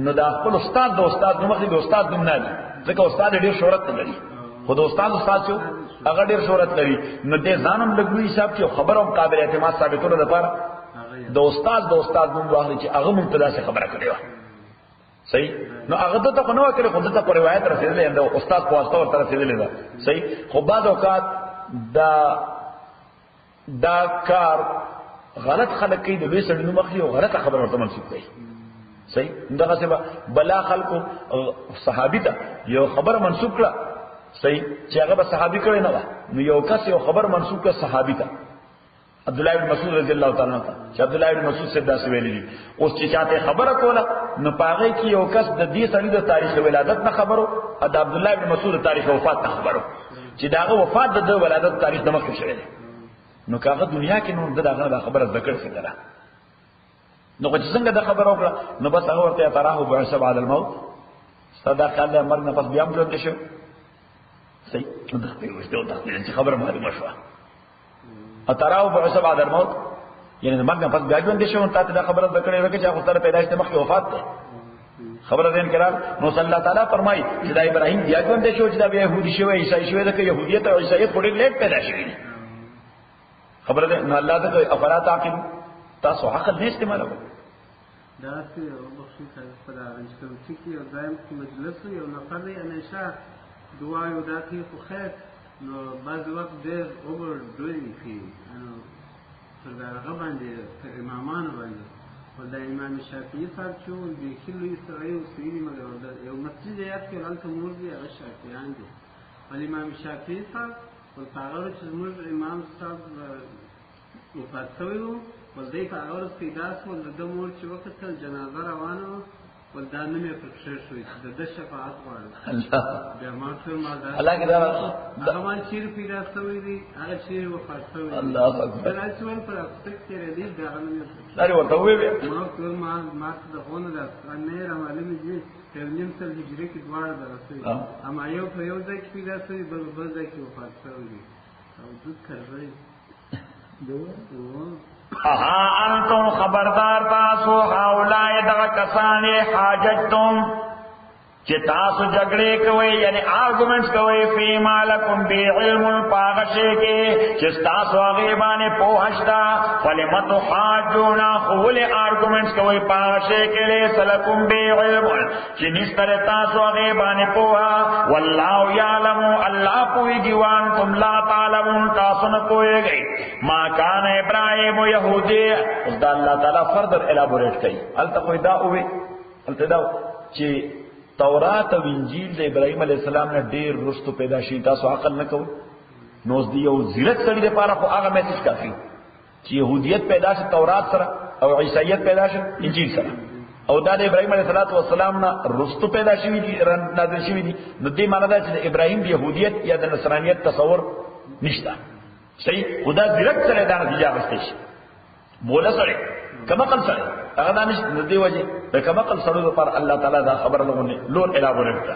نو دا خپل استاد د استاد نو مخې د استاد نوم نه دی ځکه استاد ډېر شهرت لري خو د استاد شو هغه ډېر شهرت لري نو دې ځانم لګوي حساب چې خبره او قابل اعتماد ثابتولو لپاره د استاد نوم واخلي چې هغه مبتدا څخه خبره کړې و صحیح نو هغه ته کو نو کړی خو ته په روایت رسیدلې اند استاد په واسطه ورته رسیدلې ده صحیح خو بعد اوقات دا کار غلط خلق کوي د وې سړي نو مخې او غلطه خبره ورته منسوب کوي صحیح دغه څه بلا خلق صحابي ته یو خبر منسوب کړه صحیح چې هغه صحابي کړي نه نو یو کس یو خبر منسوب کړه صحابي ته عبد الله بن مسعود رضی الله تعالی عنہ چې عبد الله بن مسعود سے دا ویلي دي اوس چې چاته خبره کوله نو پاغه کې یو کس د دې سړي د تاریخ ولادت نه خبرو او د عبد الله بن مسعود تاریخ وفات نه خبرو چې داغه وفات د ولادت تاریخ د مخکې شوی دی نو کاغه دنیا کې نو دغه د خبره ذکر څنګه ده نو چې څنګه د خبره وکړه نو بس هغه ورته تراه بعث بعد الموت صدق الله مرګ نه پس بیا هم ژوند شو صحیح نو د خبره معلومه شوه اتراو بعث بعد الموت یعنی د مرګ نه پس بیا ژوند شو ته دا خبره ذکر یې وکړه چې هغه سره پیدایش ته مخکې وفات ده خبره دین کرام نو صلی الله تعالی فرمایي چې دا ابراهیم بیا ژوند شو چې دا يهودي شوی عیسائی شوی دا يهودیت او عیسایت په ډېر لیټ پیدا شوی خبره ده نو الله ته افلا تعقل تاسو عقل نه استعمالوي دا چې وبخښي تاسو په دا انشکو چې یو ځایم کې مجلس یو نفر دی همیشه دعا یو داخلي خو خیر نو بعض وخت ډېر اوور ډوینګ کوي نو پر دا هغه باندې امامانو باندې ولدا امام شافعي صاحب چې د کلو اسرائیل سیدی مګر یو مسجد یاد کې هلته مور دی هغه شافعیان دي ول امام شافعي صاحب ول هغه چې موږ امام صاحب وفات شوی و ولدی په هغه ورځ کې داس ول د مور چې وخت جنازه روانه ولدا نه مې پر شر شوی د شفاعت غواړم الله بیا ما څور ما دا الله کې دا هغه مان چیر پیدا شوی دی هغه چیر وفات شوی الله اکبر دا چې ول پر افتک کې ردی دا نه لري ورته وی ما څور ما د غونه دا نه رامالم دي په نیم سل هجری کې دوار درسوي اما یو په یو ځای کې پیدا شوی بل ځای کې وفات شوی او د کړی اها انتم خبردار تاسو حولای دغه کسان حاجتم چې تاسو جګړې کوي یعنی آرګومنټس کوي فی مالکم بعلم پاغشه کې چې تاسو هغه باندې پوهشتا فلمت حاجونا خول آرګومنټس کوي پاغشه کې له سلکم بعلم چې نستر تاسو هغه باندې پوها والله یعلم الله پويږي وان تم لا تعلمون تاسو نه پويږي ما کان ابراهیم یهودی اوس دا الله تعالی فردر الابوریټ کوي الته دا اوه الته چې تورات او انجیل د ابراهیم علی السلام نه ډیر رستو پیدا شي تاسو عقل نه کوئ نو دی یو زیرت سړي لپاره خو هغه میسج کافي چې يهودیت پیدا شي تورات سره او عیسایت پیدا شي انجیل سره او دا د ابراهیم علیه السلام نه رستو پیدا شوی دي نازل شوی دي نو دې معنی دا چې د ابراهیم د يهودیت یا د نصرانیت تصور نشته صحیح خدا زیرت سره دا نتیجه واستې شي بوله سره کما قل سره هغه دانش ندی وجه د کما قل سره پر الله تعالی دا خبر لغونه لور اله ورته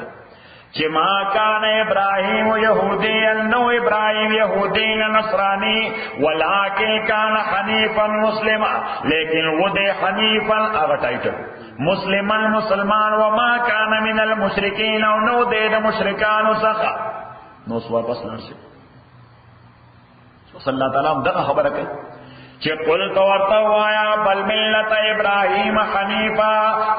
چې ما کان ابراهیم یهودی نو ابراهیم یهودی نصرانی ولکن کان حنیفا مسلما لیکن و دې حنیفا هغه ټایټل مسلمان مسلمان و ما کان من المشرکین او نو دې د مشرکان څخه نو سو واپس نشي صلی الله تعالی دغه خبره کوي چې قل تو ورته وایا بل ملت ابراهیم حنیفا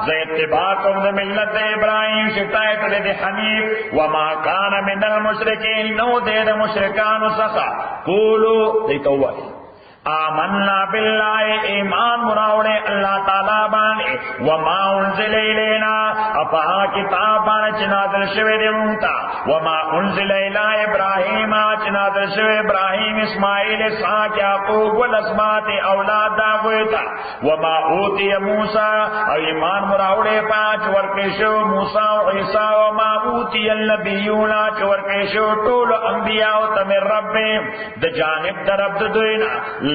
ز اتباع کوم د ملت ابراهیم شتایت د حنیف و ما کان من المشرکین نو د مشرکان څخه قولوا دیتوای آمنا بالله ایمان مراوڑے اللہ تعالی باندې وما انزل الینا اپا کتاب باندې نازل شوی دی مونتا وما انزل الی ابراهیم نازل شوی ابراهیم اسماعیل اسحاق یعقوب والاسباط اولاد داوود وما اوتی موسی ایمان مراوڑے پاچ ورکې شو موسی او عیسی وما اوتی النبیون ورکې شو ټول انبیاء او تم رب د جانب در رب دوینا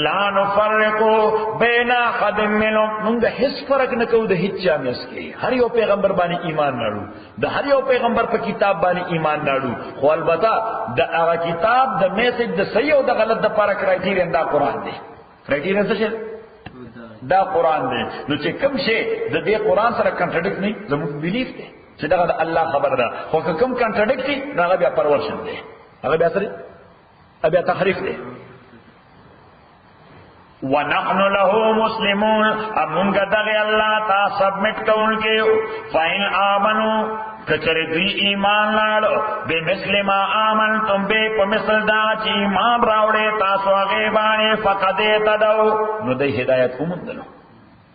لا نفرقو بین احد منهم مونږ هیڅ فرق نه کوو د هیڅ چا مس کې. هر یو پیغمبر باندې ایمان راړو، د هر یو پیغمبر په کتاب باندې ایمان راړو، خو البته د هغه کتاب د میسج د صحیح او د غلط د لپاره کرایټیریا دا قران دی. کرایټیریا څه شي؟ دا قران دی. نو چې کوم شی د دې قران سره کنټرډیکټ نه زموږ بیلیف دی چې دا د الله خبر ده، خو کوم کنټرډیکټ دی هغه بیا پرورشن دی، هغه بیا سره بیا تحریف دی. ونحن له مسلمون امونگ دغی اللہ تا سبمٹ کون کے فائن آمنو کچر دوی ایمان لالو بے مثل ما آمن تم بے پا مثل دا چی ایمان راوڑے تاسو غیبانے فقدے تدو نو دی ہدایت کو مندلو.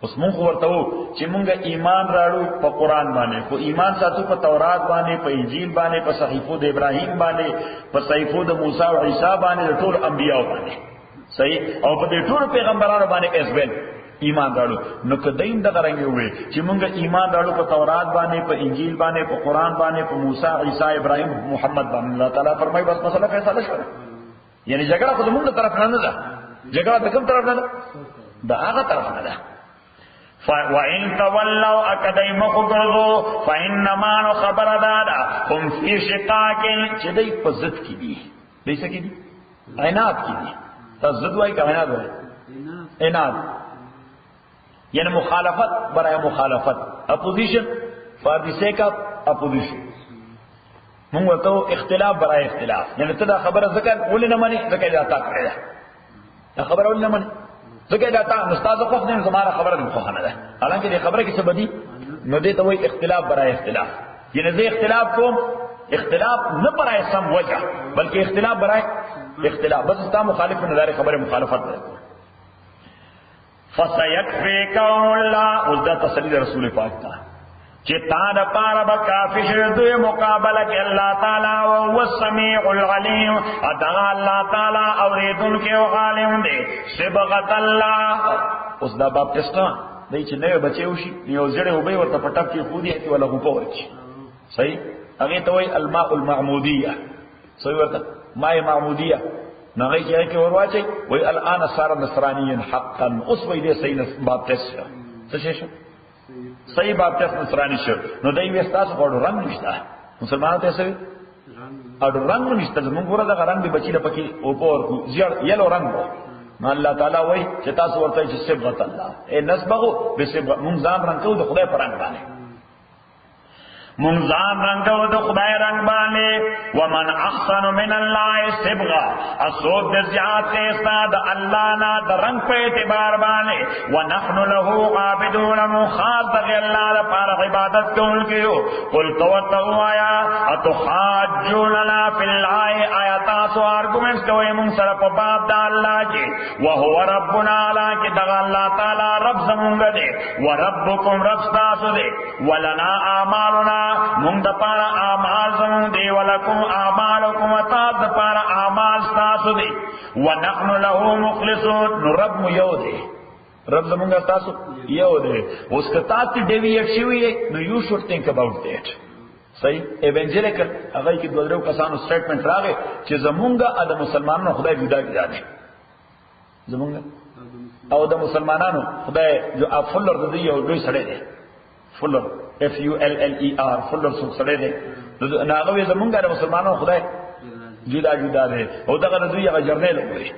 اس مونږ ورته وو چې مونږ ایمان راړو په قران باندې، خو ایمان ساتو په تورات باندې، په انجیل باندې، په صحیفو د ابراهیم باندې، په صحیفو د موسی او عیسی باندې، د ټول انبیاء باندې صحیح، او په دې ټول پیغمبرانو باندې اسبل ایمان راړو. نو کدیم دغه رنګ وي چې مونږ ایمان راړو په تورات باندې، په انجیل باندې، په قران باندې، په موسی عیسی ابراهیم محمد باندې، الله تعالی فرمایي بس مسله فیصله شوه. یعنی جګړه خو موږ طرف نه ده، جګړه د کوم طرف نه ده؟ د هغه طرف نه ده. وَإِن تَوَلَّوْا أَكَدَيْ مَخُبْرُضُ فَإِنَّمَا نُخَبَرَ دَادَ هُمْ فِي شِقَاقٍ چې دای په ضد کې دي، دای څه کې دي؟ عناد کې دي. تاسو ضد وایي که عناد وایي؟ عناد یعنی مخالفت برای مخالفت، اپوزیشن فار دی سیک اف اپوزیشن. مونږ ورته اختلاف برای اختلاف، یعنی ته دا خبره ذکر ولې نه مانی ذکر دا تا کړی دا خبره ولې نه مانی ذکر دا تا استاد خو نه زماره خبره خو نه ده، حالانکه دې خبره کې څه بدی نو دې ته وایي اختلاف برای اختلاف. یعنی زه اختلاف کوم، اختلاف نه برای سم وجه بلکې اختلاف برای اختلاف، بس استا مخالف نه دار خبره مخالفت ده. فَسَيَكْفِيكَهُمُ اللَّهُ اوس دا تسلی رسول پاک تا چې تا د پاره به کافی شي دوی مقابله کې الله تعالی او هو السمیع العلیم، ادا الله تعالی اوریدونکو او عالم دی. صبغت الله اوس دا باپټسټا دای چې نو بچیو شي یو ځړې وبې ورته پټک کې خو دې ته ولا غو پورچ صحیح، هغه ته وای الماء المعمودیه، صحیح ورته ماء معمودیه نغی چې کې ورواچي وای الان صار نصرانيا حقا. اوس وای دې صحیح باپټسټ څه شي صحیح باپټسټ نصرانی شو. نو دای وې تاسو غوړو رنگ نشته مسلمانانو ته څه او رنگ نشته، موږ ورته دا رنگ به بچی د پکې او پور کو زیړ یلو رنگ وو. نو الله تعالی وای چې تاسو ورته چې صبغت الله اے نسبغو بسبغ مونږ ځان رنگ کو د خدای پر رنگ باندې، منزان رنگو دو خدای رنگ بانے. ومن احسن من اللہ صبغا اسود زیاد استاد اللہ نا دا رنگ پہ اعتبار بانے. ونحن له عابدون مخاط بغی اللہ دا پار عبادت کون کیو. قل توتو آیا اتحاجوننا فی اللہ آیتا سو آرگومنٹس کوئی منصر پا باب دا اللہ جی وہو ربنا علا کی دغا اللہ تعالی رب زمونگ دے وربکم رب ستاسو دے ولنا آمالنا مونږ د پاره اعمال زمون دی ولکم اعمالکم تاسو د پاره اعمال تاسو دی ونحن له مخلصون. نو رب مو یو دی، رب زمونږ تاسو یو دی. اوس که تاسو ډیویټ شوی نو یو شوډ تھنک اباؤٹ دیٹ صحیح. ایونجلیکل هغه کې دوه درو کسانو سټیټمنټ راغی چې زمونږ د مسلمانانو خدای جدا جدا دی، زمونږ او د مسلمانانو خدای جو افلر د یو دوی سره دی، فلر FULLER فلر څوک سره دی. نو هغه زمونږ د مسلمانانو خدای جدا جدا دی. او دغه دوی هغه جرنیل وګوري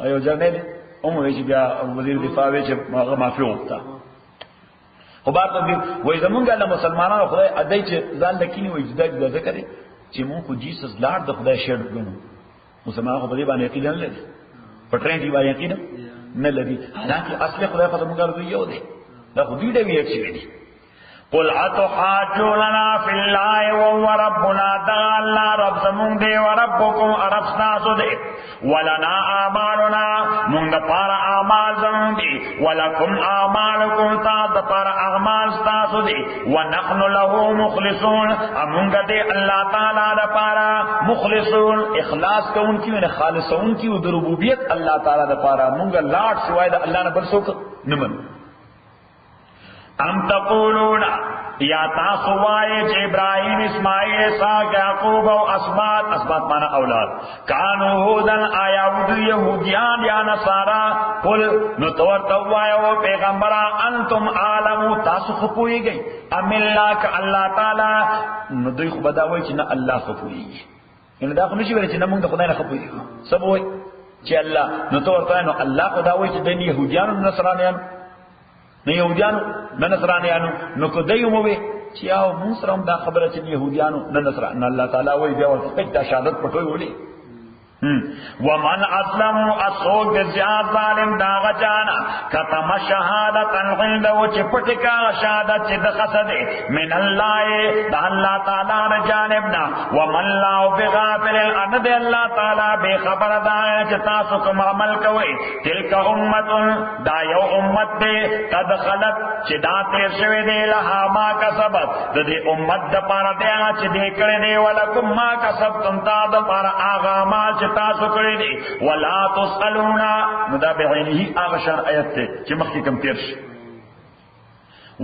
ایو جرنیل عمومي چې بیا وزیر دفاع وی چې هغه معافي وکړه. خو بعد دې وای زمونږ د مسلمانانو خدای ادای چې ځان لکینی وای جدا جدا ذکر چې مونږ خو جیسس لاړ د خدای شهر ګنو. مسلمانانو خو په دې باندې یقین نه لري، په ټرین دی باندې یقین نه لري، حالانکه اصل خدای په زمونږ د یو دی. دا خو دې دی چې دی. قل اتحاجوننا فی اللہ وهو ربنا دا اللہ رب زمون دے وربکم عرب سناسو دے ولنا آمالنا مونگ دا پارا آمال زمون دے ولکم آمالکم تا دا پارا آمال ستاسو دے ونحن له مخلصون امونگ دے اللہ تعالی دا پارا مخلصون اخلاص کا ان کی انہیں خالص ان کی در ربوبیت اللہ تعالی دا پارا مونگ لاٹ سوائے دا اللہ نے برسو نمن. ام تقولون یا تاسو وایي چې ابراهیم اسماعیل اسحاق یعقوب او اسباط معنا اولاد کانو هودن آیا ود یهودیان یا نصارا قل نو تورته وایو پیغمبران انتم عالمو تاسو خپويږئ ام الله ک الله تعالی نو دوی خو بداوي چې نه الله خپويږي ان دا خو نشي ویل چې نه موږ د خدای نه خپويږو سبوي چې الله نو تورته نو الله خداوي چې د يهوديانو نصرانيانو نه يهوديانو نه نصرانيانو نو کو دایموي چې او موږ سره دا خبره چې يهوديانو نه نصران الله تعالی وایي بیا ورته شهادت پټوي ولي ومن اسلم اسوق زیاد ظالم داغ جانا کتم شهادت عند وچ پټکا شهادت چې د قصد من الله د الله تعالی نه جانبنا ومن لا بغافل ان د الله تعالی به خبر ده چې تاسو کوم عمل کوئ تلک امه دا یو امت ده قد خلت چې دا تیر شوی دی له ما کسبت د دې امت د پاره ده چې دې کړی دی ولکم ما کسبتم تا د پاره اغه ما تاسو کړی دي ولا تسالون مدابعینه هغه شر آیت ته چې مخکې کوم تیر شي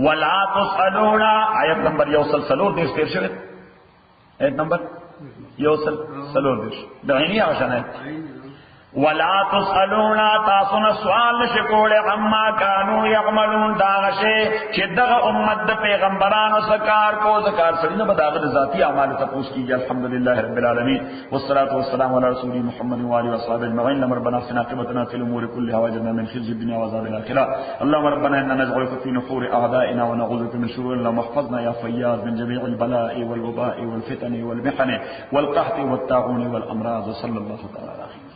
ولا تسالون آیت نمبر 130 تیر شوی آیت نمبر 130 بعینه هغه شر آیت ولا تسالون تاسو سوال نشکول عما كانوا يعملون داغشه چې دغه امت د پیغمبرانو سکار کو ذکر سړي نه بداغه ذاتی اعمال ته پوښ کیږي الحمدلله رب العالمین والصلاه والسلام على رسول محمد وعلى اصحابه اجمعين ربنا اغفر عاقبتنا في الامور كلها واجرنا من خزي الدنيا وعذاب الاخره اللهم ربنا اننا نجعلك في نحور اعدائنا ونعوذ بك من شرور اللهم احفظنا يا فياض من جميع البلاء والوباء والفتن والمحن والقحط والطاعون والامراض صلى الله تعالى عليه